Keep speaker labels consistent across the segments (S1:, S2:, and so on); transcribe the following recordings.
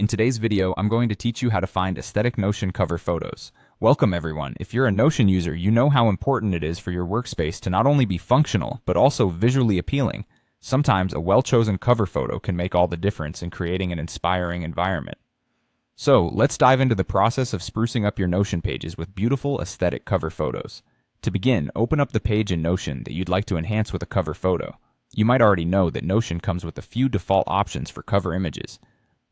S1: In today's video, I'm going to teach you how to find aesthetic Notion cover photos. Welcome everyone. If you're a Notion user, you know how important it is for your workspace to not only be functional, but also visually appealing. Sometimes a well-chosen cover photo can make all the difference in creating an inspiring environment. So, let's dive into the process of sprucing up your Notion pages with beautiful aesthetic cover photos. To begin, open up the page in Notion that you'd like to enhance with a cover photo. You might already know that Notion comes with a few default options for cover images.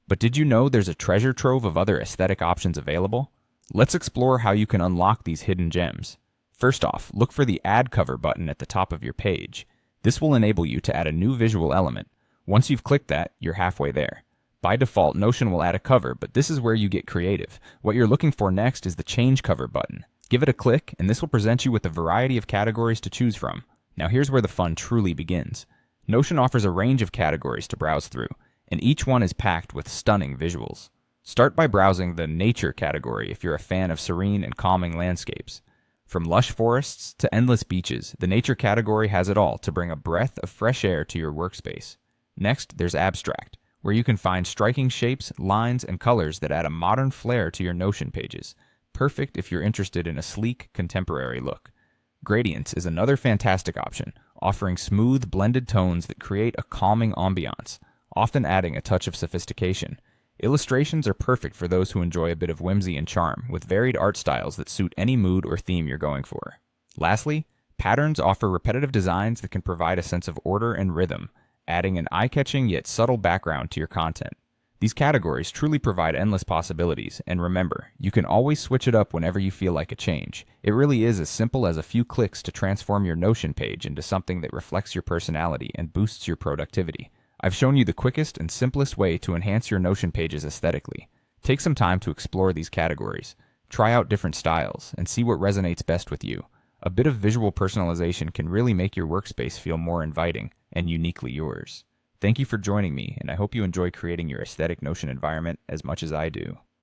S1: But did you know there's a treasure trove of other aesthetic options available? Let's explore how you can unlock these hidden gems. First off, look for the Add Cover button at the top of your page. This will enable you to add a new visual element. Once you've clicked that, you're halfway there. By default, Notion will add a cover, but this is where you get creative. What you're looking for next is the Change Cover button. Give it a click, and this will present you with a variety of categories to choose from. Now here's where the fun truly begins. Notion offers a range of categories to browse through, and each one is packed with stunning visuals. Start by browsing the Nature category if you're a fan of serene and calming landscapes. From lush forests to endless beaches, the Nature category has it all to bring a breath of fresh air to your workspace. Next, there's Abstract, where you can find striking shapes, lines, and colors that add a modern flair to your Notion pages. Perfect if you're interested in a sleek, contemporary look. Gradients is another fantastic option, offering smooth, blended tones that create a calming ambiance, often adding a touch of sophistication. Illustrations are perfect for those who enjoy a bit of whimsy and charm, with varied art styles that suit any mood or theme you're going for. Lastly, Patterns offer repetitive designs that can provide a sense of order and rhythm, adding an eye-catching yet subtle background to your content. These categories truly provide endless possibilities, and remember, you can always switch it up whenever you feel like a change. It really is as simple as a few clicks to transform your Notion page into something that reflects your personality and boosts your productivity. I've shown you the quickest and simplest way to enhance your Notion pages aesthetically. Take some time to explore these categories, try out different styles, and see what resonates best with you. A bit of visual personalization can really make your workspace feel more inviting and uniquely yours. Thank you for joining me, and I hope you enjoy creating your aesthetic Notion environment as much as I do.